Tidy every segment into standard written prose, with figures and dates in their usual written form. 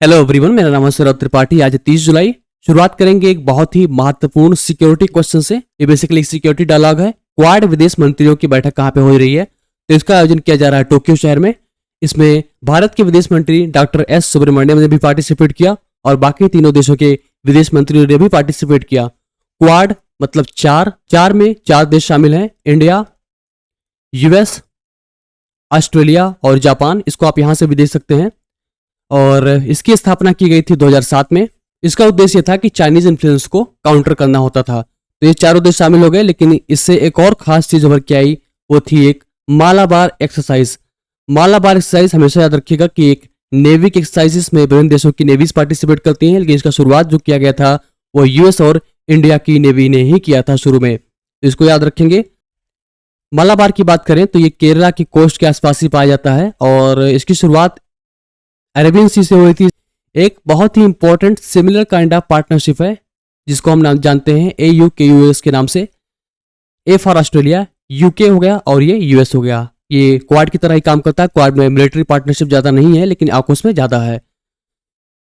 Hello everyone, मेरा नाम है सौरभ त्रिपाठी। आज 30 जुलाई। शुरुआत करेंगे एक बहुत ही महत्वपूर्ण सिक्योरिटी क्वेश्चन से। ये बेसिकली एक सिक्योरिटी डायलॉग है। क्वाड विदेश मंत्रियों की बैठक कहाँ पे हो रही है? तो इसका आयोजन किया जा रहा है टोक्यो शहर में। इसमें भारत के विदेश मंत्री डॉक्टर एस सुब्रमण्यम ने भी पार्टिसिपेट किया और बाकी तीनों देशों के विदेश मंत्रियों ने भी पार्टिसिपेट किया। क्वाड मतलब चार में 4 देश शामिल हैं, इंडिया, यूएस, ऑस्ट्रेलिया और जापान। इसको आप यहाँ से भी देख सकते हैं। और इसकी स्थापना की गई थी 2007 में। इसका उद्देश्य यह था कि चाइनीज इन्फ्लुएंस को काउंटर करना होता था। तो ये चारों देश शामिल हो गए, लेकिन इससे एक और खास चीज उभर के आई, वो थी एक मालाबार एक्सरसाइज। मालाबार एक्सरसाइज हमेशा याद रखिएगा कि एक नेवी की एक्सरसाइज में विभिन्न देशों की नेवीज पार्टिसिपेट करती हैं, लेकिन इसका शुरुआत जो किया गया था वो यूएस और इंडिया की नेवी ने ही किया था शुरू में। तो इसको याद रखेंगे। मालाबार की बात करें तो ये केरला की कोस्ट के आसपास ही पाया जाता है और इसकी शुरुआत अरेबियन सी से हुई थी। एक बहुत ही important similar kind of partnership है जिसको हम नाम जानते हैं AUKUS के नाम से। ए फॉर ऑस्ट्रेलिया, यूके हो गया और ये यूएस हो गया। ये क्वाड की तरह ही काम करता है। क्वाड में मिलिट्री पार्टनरशिप ज्यादा नहीं है, लेकिन AUKUS में ज्यादा है।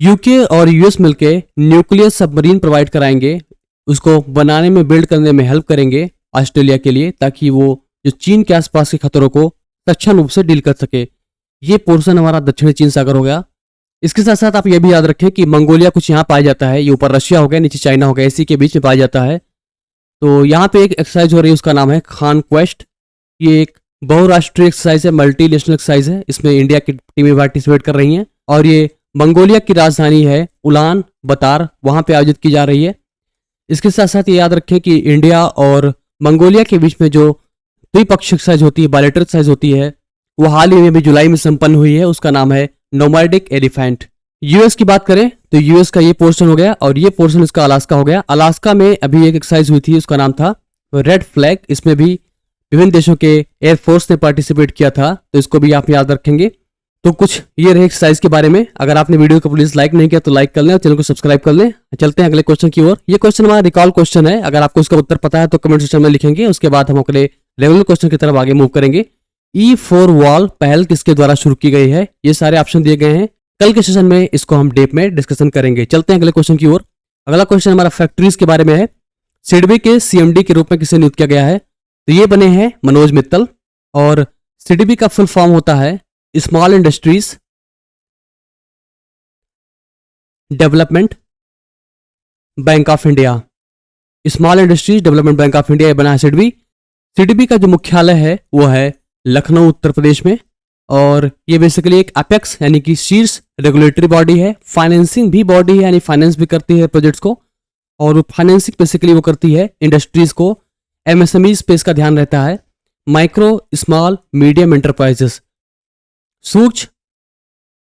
यूके और यूएस मिलके न्यूक्लियर सबमरीन प्रोवाइड कराएंगे, उसको बनाने में, बिल्ड करने में हेल्प करेंगे ऑस्ट्रेलिया के लिए, ताकि वो जो चीन के आसपास के खतरों को सक्षम रूप से डील कर सके। ये पोर्शन हमारा दक्षिणी चीन सागर हो गया। इसके साथ साथ आप ये भी याद रखें कि मंगोलिया कुछ यहाँ पाया जाता है। ये ऊपर रशिया हो गया, नीचे चाइना हो गया, इसी के बीच में पाया जाता है। तो यहाँ पे एक एक्सरसाइज हो रही है, उसका नाम है खान क्वेस्ट। ये एक बहुराष्ट्रीय एक्सरसाइज है, मल्टी नेशनल एक्सरसाइज है। इसमें इंडिया की टीमें पार्टिसिपेट कर रही हैं और ये मंगोलिया की राजधानी है उलान बतार, वहां पे आयोजित की जा रही है। इसके साथ साथ ये याद रखें कि इंडिया और मंगोलिया के बीच में जो द्विपक्षीय एक्सरसाइज होती है, बायलैटरल एक्सरसाइज होती है, वो हाल ही में भी जुलाई में संपन्न हुई है। उसका नाम है नोमैडिक एलिफेंट। यूएस की बात करें तो यूएस का ये पोर्शन हो गया और ये पोर्शन इसका अलास्का हो गया। अलास्का में अभी एक एक्सरसाइज हुई थी, उसका नाम था रेड फ्लैग। इसमें भी विभिन्न देशों के एयरफोर्स ने पार्टिसिपेट किया था, तो इसको भी आप याद रखेंगे। तो कुछ ये रहे एक्सरसाइज के बारे में। अगर आपने वीडियो को प्लीज लाइक नहीं किया तो लाइक कर लें और चैनल को सब्सक्राइब कर लें। चलते हैं अगले क्वेश्चन की ओर। ये क्वेश्चन हमारा रिकॉल क्वेश्चन है। अगर आपको इसका उत्तर पता है तो कमेंट सेक्शन में लिखेंगे। उसके बाद हम अगले रेगुलर क्वेश्चन की तरफ आगे मूव करेंगे। E4 वॉल पहल किसके द्वारा शुरू की गई है? ये सारे ऑप्शन दिए गए हैं। कल के सेशन में इसको हम डीप में डिस्कशन करेंगे। चलते हैं अगले क्वेश्चन की ओर। अगला क्वेश्चन हमारा फैक्ट्रीज के बारे में है। सिडबी के CMD के रूप में किसे नियुक्त किया गया है? तो ये बने हैं मनोज मित्तल। और सिडबी का फुल फॉर्म होता है small industries development bank of India. Small industries development bank of India बना है सिडबी। सिडबी का जो मुख्यालय है वो है लखनऊ उत्तर प्रदेश में। और ये बेसिकली एक अपेक्स यानी कि शीर्ष रेगुलेटरी बॉडी है। फाइनेंसिंग भी बॉडी है, यानी फाइनेंस भी करती है प्रोजेक्ट्स को। और फाइनेंसिंग बेसिकली वो करती है इंडस्ट्रीज को। MSME स्पेस का ध्यान रहता है। माइक्रो स्मॉल मीडियम एंटरप्राइजेस, सूक्ष्म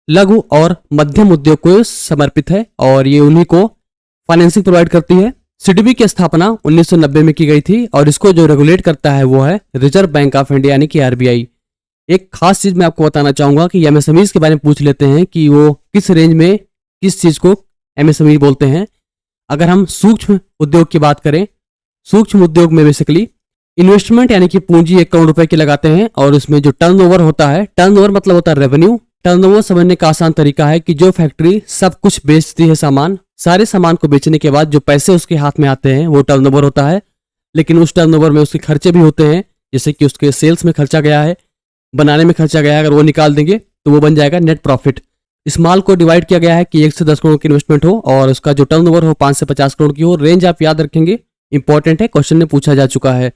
लघु और मध्यम उद्योग को समर्पित है और ये उन्हीं को फाइनेंसिंग प्रोवाइड करती है। सिडबी की स्थापना 1990 में की गई थी और इसको जो रेगुलेट करता है वो है रिजर्व बैंक ऑफ इंडिया यानी कि RBI। एक खास चीज मैं आपको बताना चाहूंगा कि MSMEs के बारे में पूछ लेते हैं कि वो किस रेंज में किस चीज को MSME बोलते हैं। अगर हम सूक्ष्म उद्योग की बात करें, सूक्ष्म उद्योग में बेसिकली इन्वेस्टमेंट यानी कि पूंजी 1 करोड़ रुपए की लगाते हैं और उसमें जो टर्नओवर होता है, टर्नओवर मतलब होता है रेवेन्यू। टर्नओवर समझने का आसान तरीका है कि जो फैक्ट्री सब कुछ बेचती है, सामान, सारे सामान को बेचने के बाद जो पैसे उसके हाथ में आते हैं वो टर्नओवर होता है। लेकिन उस टर्नओवर में उसके खर्चे भी होते हैं, जैसे कि उसके सेल्स में खर्चा गया है, बनाने में खर्चा गया है। अगर वो निकाल देंगे तो वो बन जाएगा नेट प्रॉफिट। इस माल को डिवाइड किया गया है कि 1 से 10 करोड़ की इन्वेस्टमेंट हो और उसका जो टर्नओवर हो 5 से 50 करोड़ की हो। रेंज आप याद रखेंगे, इंपॉर्टेंट है, क्वेश्चन में पूछा जा चुका है।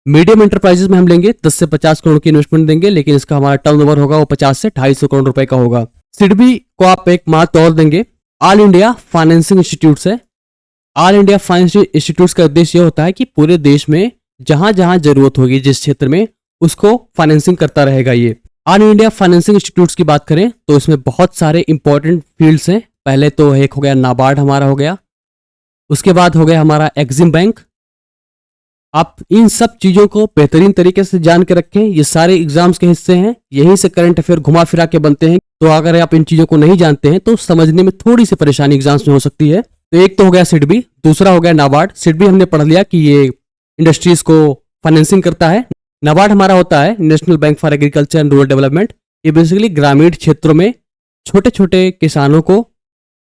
मीडियम एंटरप्राइजेस में हम लेंगे 10 से 50 करोड़ की इन्वेस्टमेंट देंगे, लेकिन इसका हमारा टर्नओवर होगा वो 50 से 250 करोड़ रुपए का होगा। सिडबी को आप एक मार्क और देंगे। ऑल इंडिया फाइनेंसिंग इंस्टीट्यूट्स है। ऑल इंडिया फाइनेंशियल इंस्टीट्यूट्स का उद्देश्य यह होता है कि पूरे देश में जहां जहां जरूरत होगी जिस क्षेत्र में, उसको फाइनेंसिंग करता रहेगा। ये ऑल इंडिया फाइनेंसिंग इंस्टीट्यूट्स की बात करें तो इसमें बहुत सारे इंपॉर्टेंट फील्ड्स हैं। पहले तो एक हो गया नाबार्ड, हमारा हो गया। उसके बाद हो गया हमारा एग्जिम बैंक। आप इन सब चीजों को बेहतरीन तरीके से जान के रखें। ये सारे एग्जाम्स के हिस्से हैं, यहीं से करंट अफेयर घुमा फिरा के बनते हैं। तो अगर आप इन चीजों को नहीं जानते हैं तो समझने में थोड़ी सी परेशानी एग्जाम्स में हो सकती है। तो एक तो हो गया सिडबी, दूसरा हो गया नाबार्ड। सिडबी हमने पढ़ लिया कि ये इंडस्ट्रीज को फाइनेंसिंग करता है। नाबार्ड हमारा होता है national bank for agriculture and rural development. ये बेसिकली ग्रामीण क्षेत्रों में छोटे छोटे किसानों को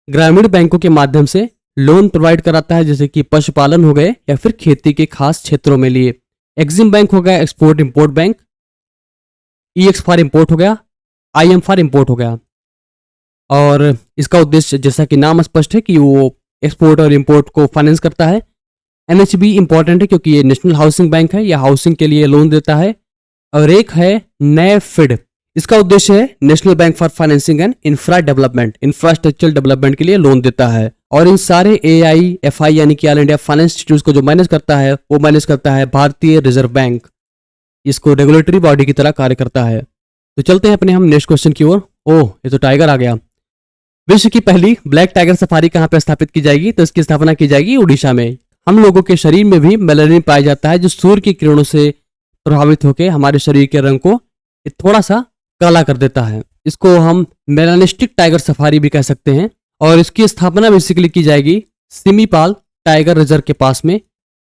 ग्रामीण बैंकों के माध्यम से लोन प्रोवाइड कराता है, जैसे कि पशुपालन हो गए या फिर खेती के खास क्षेत्रों में लिए। एक्सिम बैंक हो गया export import bank, EX for import हो गया, IM फॉर इम्पोर्ट हो गया। और इसका उद्देश्य जैसा कि नाम स्पष्ट है कि वो एक्सपोर्ट और इंपोर्ट को फाइनेंस करता है। NHB इंपॉर्टेंट है क्योंकि ये नेशनल हाउसिंग बैंक है, यह हाउसिंग के लिए लोन देता है। और एक है NAFID, इसका उद्देश्य है national bank for financing and infra development, infrastructure development के लिए लोन देता है। और इन सारे AIFI यानी कि ऑल इंडिया फाइनेंस इंस्टीट्यूट को जो मैनेज करता है वो मैनेज करता है भारतीय रिजर्व बैंक, इसको रेगुलेटरी बॉडी की तरह कार्य करता है। तो चलते हैं अपने हम नेक्स्ट क्वेश्चन की ओर। ओह, ये तो टाइगर आ गया। विश्व की पहली ब्लैक टाइगर सफारी कहाँ पे स्थापित की जाएगी? तो इसकी स्थापना की जाएगी उड़ीसा में। हम लोगों के शरीर में भी मेलानिन पाया जाता है, जो सूर्य की किरणों से प्रभावित होकर हमारे शरीर के रंग को थोड़ा सा काला कर देता है। इसको हम मेलानिस्टिक टाइगर सफारी भी कह सकते हैं। और इसकी स्थापना बेसिकली की जाएगी सिमीपाल टाइगर रिजर्व के पास में।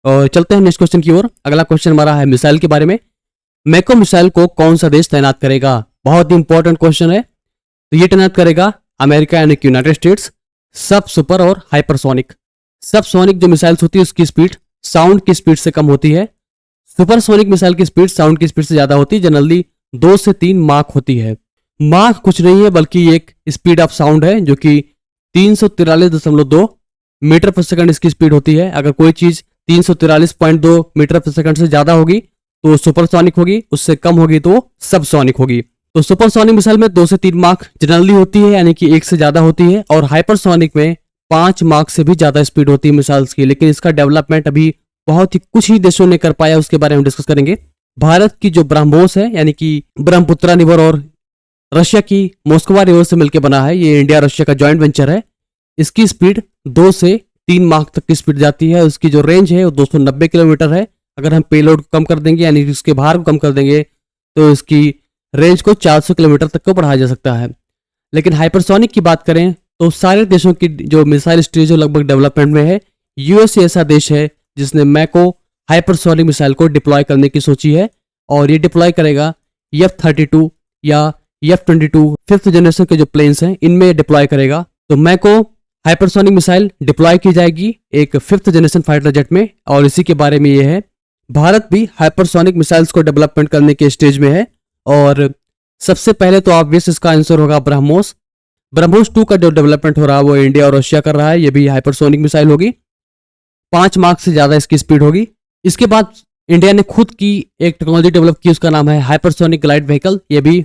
और चलते हैं नेक्स्ट क्वेश्चन की ओर। अगला क्वेश्चन हमारा है मिसाइल के बारे में। मैको मिसाइल को कौन सा देश तैनात करेगा? बहुत ही इंपॉर्टेंट क्वेश्चन है। तो ये तैनात करेगा अमेरिका यानी कि यूनाइटेड स्टेट्स। सब सुपर और हाइपरसोनिक, सब सोनिक जो मिसाइल्स होती है उसकी स्पीड साउंड की स्पीड से कम होती है। सुपरसोनिक मिसाइल की स्पीड साउंड की स्पीड से ज्यादा होती है, जनरली 2 से 3 माक होती है। माक कुछ नहीं है बल्कि एक स्पीड ऑफ साउंड है, जो कि 343.2 मीटर पर सेकंड इसकी स्पीड होती है। अगर कोई चीज 343.2 मीटर पर सेकंड से ज्यादा होगी तो सुपरसोनिक होगी, उससे कम होगी तो सबसोनिक होगी। तो सुपरसोनिक मिसाइल में 2 से 3 माक जनरली होती है, यानी कि 1 से ज्यादा होती है। और हाइपरसोनिक में 5 माक से भी ज्यादा स्पीड होती है मिसाइल्स की। लेकिन इसका डेवलपमेंट अभी बहुत ही कुछ ही देशों ने कर पाया, उसके बारे में डिस्कस करेंगे। भारत की जो ब्रह्मोस है यानी कि ब्रह्मपुत्रा रिवर और रशिया की मोस्कवा रिवर से मिलकर बना है, ये इंडिया रशिया का जॉइंट वेंचर है। इसकी स्पीड 2 से 3 माक तक की स्पीड जाती है। उसकी जो रेंज है वो 290 किलोमीटर है। अगर हम पेलोड को कम कर देंगे यानी कि उसके भार को कम कर देंगे तो इसकी रेंज को 400 किलोमीटर तक को बढ़ाया जा सकता है। लेकिन हाइपरसोनिक की बात करें तो सारे देशों की जो मिसाइल स्टेज लगभग डेवलपमेंट में है। यूएस ऐसा देश है जिसने मैको हाइपरसोनिक मिसाइल को डिप्लॉय करने की सोची है, और ये डिप्लॉय करेगा F-32 या F-22 5th जनरेशन के जो प्लेन्स हैं इनमें डिप्लॉय करेगा। तो मैको हाइपरसोनिक मिसाइल डिप्लॉय की जाएगी एक 5th जनरेशन फाइटर जेट में, और इसी के बारे में ये है। भारत भी हाइपरसोनिक मिसाइल्स को डेवलपमेंट करने के स्टेज में है। और सबसे पहले तो ऑब्वियस इसका आंसर होगा ब्रह्मोस। ब्रह्मोस 2 का जो डेवलपमेंट हो रहा है वो इंडिया और रशिया कर रहा है। ये भी हाइपरसोनिक मिसाइल होगी, 5 मार्क से ज्यादा इसकी स्पीड होगी। इसके बाद इंडिया ने खुद की एक टेक्नोलॉजी डेवलप की, उसका नाम है हाइपरसोनिक ग्लाइड व्हीकल। ये भी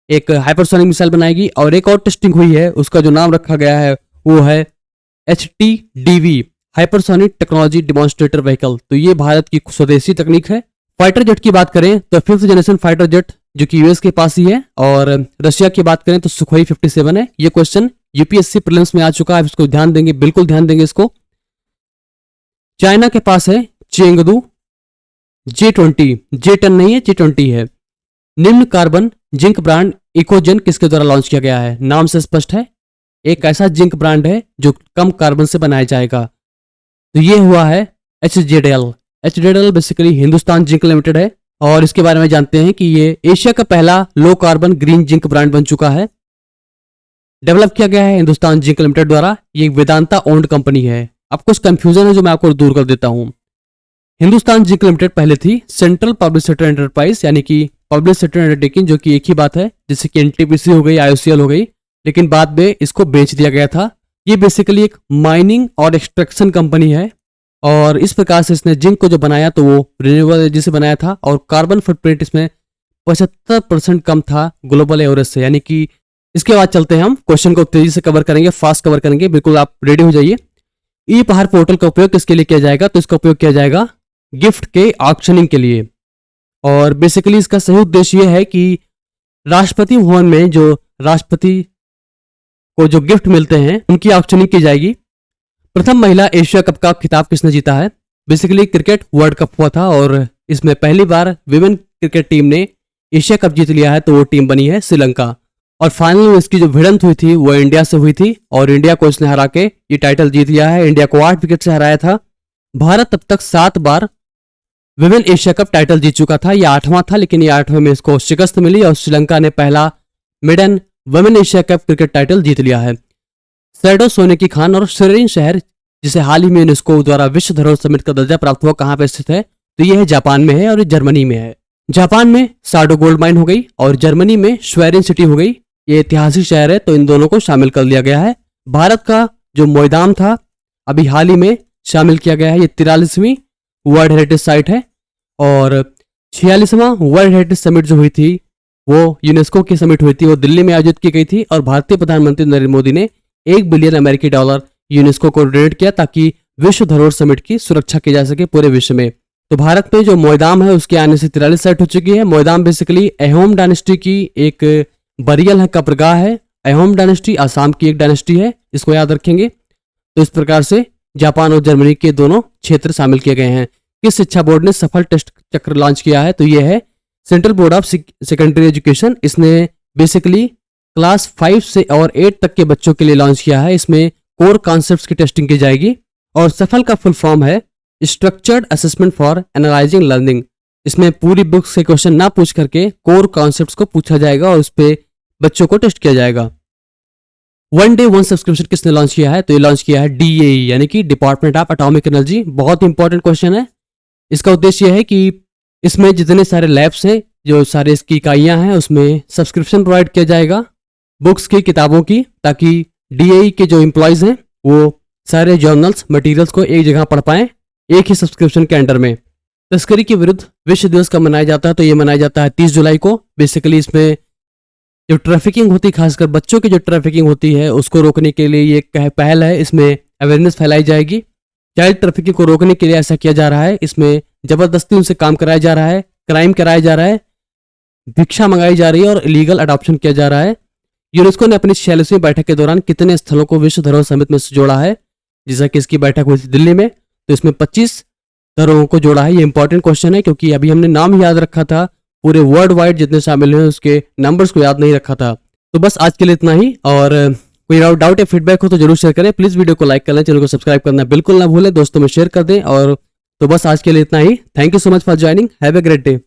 एक हाइपरसोनिक मिसाइल बनाएगी। और एक और टेस्टिंग हुई है, उसका जो नाम रखा गया है वो है HTDV hypersonic technology demonstrator vehicle. तो ये भारत की स्वदेशी तकनीक है। फाइटर जेट की बात करें तो 5th जनरेशन फाइटर जेट जो कि यूएस के पास ही है। और रशिया की बात करें तो सुखोई 57 है। ये क्वेश्चन यूपीएससी प्रीलिम्स में आ चुका है, इसको ध्यान देंगे, बिल्कुल ध्यान देंगे इसको। चाइना के पास है चेंगदू J20, J10 नहीं है, J20 है। निम्न कार्बन जिंक ब्रांड इकोजन किसके द्वारा लॉन्च किया गया है? नाम से स्पष्ट है, एक ऐसा जिंक ब्रांड है जो कम कार्बन से बनाया जाएगा। तो ये हुआ है HZL। HZL basically Hindustan zinc limited है, और इसके बारे में जानते हैं कि ये एशिया का पहला low carbon green zinc brand बन चुका है। डेवलप किया गया है हिंदुस्तान जिंक लिमिटेड द्वारा। ये वेदांता ओन्ड कंपनी है। अब कुछ कंफ्यूजन है जो मैं आपको दूर कर देता हूं। हिंदुस्तान जिंक लिमिटेड पहले थी सेंट्रल पब्लिक सेक्टर एंटरप्राइज, यानी कि पब्लिक सेक्टर अंडरटेकिंग, जो कि एक ही बात है, जैसे कि NTPC हो गई, IOCL हो गई। लेकिन बाद में इसको बेच दिया गया था। ये बेसिकली एक माइनिंग और एक्सट्रैक्शन कंपनी है, और इस प्रकार से इसने जिंक को जो बनाया तो वो रिन्यूएबल एनर्जी से बनाया था। और कार्बन फुटप्रिंट इसमें 75% कम था ग्लोबल एवरेज से। यानी कि इसके बाद चलते हैं हम क्वेश्चन को तेजी से कवर करेंगे, फास्ट कवर करेंगे, बिल्कुल आप रेडी हो जाइए। ई पहाड़ पोर्टल का उपयोग किसके लिए किया जाएगा? तो इसका उपयोग किया जाएगा गिफ्ट के ऑक्शनिंग के लिए। और बेसिकली इसका सही उद्देश्य यह है कि राष्ट्रपति भवन में जो राष्ट्रपति को जो गिफ्ट मिलते हैं उनकी ऑक्शनिंग की जाएगी। प्रथम महिला एशिया कप का खिताब किसने जीता है? बेसिकली क्रिकेट वर्ल्ड कप हुआ था, और इसमें पहली बार विमेन क्रिकेट टीम ने एशिया कप जीत लिया है, तो वो टीम बनी है श्रीलंका। और फाइनल में इसकी जो भिड़ंत हुई थी वो इंडिया से हुई थी, और इंडिया को इसने हरा के ये टाइटल जीत लिया है। इंडिया को 8 विकेट से हराया था। भारत तब तक 7 बार विमेन एशिया कप टाइटल जीत चुका था। यह 8वां था, लेकिन ये 8वें में इसको शिकस्त मिली, और श्रीलंका ने पहला maiden women Asia Cup cricket title जीत लिया है। सैडो, सोने की खान और शेरिन शहर, जिसे हाल ही में यूनेस्को द्वारा विश्व धरोहर समिति का दर्जा प्राप्त हुआ, कहाँ पे स्थित है? तो यह है जापान में है और जर्मनी में है। जापान में साडो गोल्ड माइन हो गई और जर्मनी में श्वेरिन सिटी हो गई। ये ऐतिहासिक शहर है, तो इन दोनों को शामिल कर लिया गया है। भारत का जो मोइदाम था अभी हाल ही में शामिल किया गया है। ये 43वीं वर्ल्ड हेरिटेज साइट है और 46वां वर्ल्ड हेरिटेज समिट जो हुई थी वो यूनेस्को की समिट हुई थी, वो दिल्ली में आयोजित की गई थी और भारतीय प्रधानमंत्री नरेंद्र मोदी ने $1 बिलियन यूनेस्को को डोनेट किया ताकि विश्व धरोहर समिट की सुरक्षा की जा सके पूरे विश्व में। तो भारत में जो मोइदाम है उसके आने से 43 साइट हो चुकी है। मोइदाम बेसिकली अहोम डायनेस्टी की एक बरियल का प्रगाह है। अहोम डायनेस्टी आसाम की एक डायनेस्टी है, इसको याद रखेंगे। तो इस प्रकार से जापान और जर्मनी के दोनों क्षेत्र शामिल किए गए हैं। किस शिक्षा बोर्ड ने सफल टेस्ट चक्र लॉन्च किया है? तो यह है central board of secondary education. इसने बेसिकली क्लास 5 से और 8 तक के बच्चों के लिए लॉन्च किया है। इसमें कोर कॉन्सेप्ट्स की टेस्टिंग की जाएगी और सफल का फुल फॉर्म है structured assessment for analysing learning. इसमें पूरी बुक्स के क्वेश्चन ना पूछ करके कोर कॉन्सेप्ट्स को पूछा जाएगा और उस पर बच्चों को टेस्ट किया जाएगा। 1 डे 1 सब्सक्रिप्शन किसने लॉन्च किया है? तो ये लॉन्च किया है DAE यानी कि डिपार्टमेंट ऑफ एटॉमिक एनर्जी। बहुत इंपॉर्टेंट क्वेश्चन है। इसका उद्देश्य यह है कि इसमें जितने सारे लैब्स हैं, जो सारे इसकी इकाइयां हैं, उसमें सब्सक्रिप्शन प्रोवाइड किया जाएगा बुक्स की, किताबों की, ताकि DAE के जो एम्प्लॉयज हैं वो सारे जर्नल्स मटेरियल्स को एक जगह पढ़ पाएं एक ही सब्सक्रिप्शन के अंडर में। तस्करी के विरुद्ध विश्व दिवस कब मनाया जाता है? तो ये मनाया जाता है 30 जुलाई को। बेसिकली इसमें जो ट्रैफिकिंग होती है, खासकर बच्चों की जो ट्रैफिकिंग होती है, उसको रोकने के लिए ये एक पहल है। इसमें अवेयरनेस फैलाई जाएगी। चाइल्ड ट्रैफिकिंग को रोकने के लिए ऐसा किया जा रहा है। इसमें जबरदस्ती उनसे काम कराया जा रहा है, क्राइम कराया जा रहा है, भिक्षा मंगाई जा रही है और इलीगल अडॉप्शन किया जा रहा है। यूनेस्को ने अपनी 46वीं बैठक के दौरान कितने स्थलों को विश्व धरोहर समिति में जोड़ा है? जैसा कि इसकी बैठक हुई थी दिल्ली में, तो इसमें 25 धरोहरों को जोड़ा है। ये इंपॉर्टेंट क्वेश्चन है क्योंकि अभी हमने नाम याद रखा था, पूरे वर्ल्ड वाइड जितने शामिल हैं उसके नंबर्स को याद नहीं रखा था। तो बस आज के लिए इतना ही, और कोई डाउट या फीडबैक हो तो जरूर शेयर करें। प्लीज वीडियो को लाइक कर लें, चैनल को सब्सक्राइब करना बिल्कुल ना भूलें, दोस्तों में शेयर कर दें। और तो बस आज के लिए इतना ही। Thank you so much for joining. Have a great day.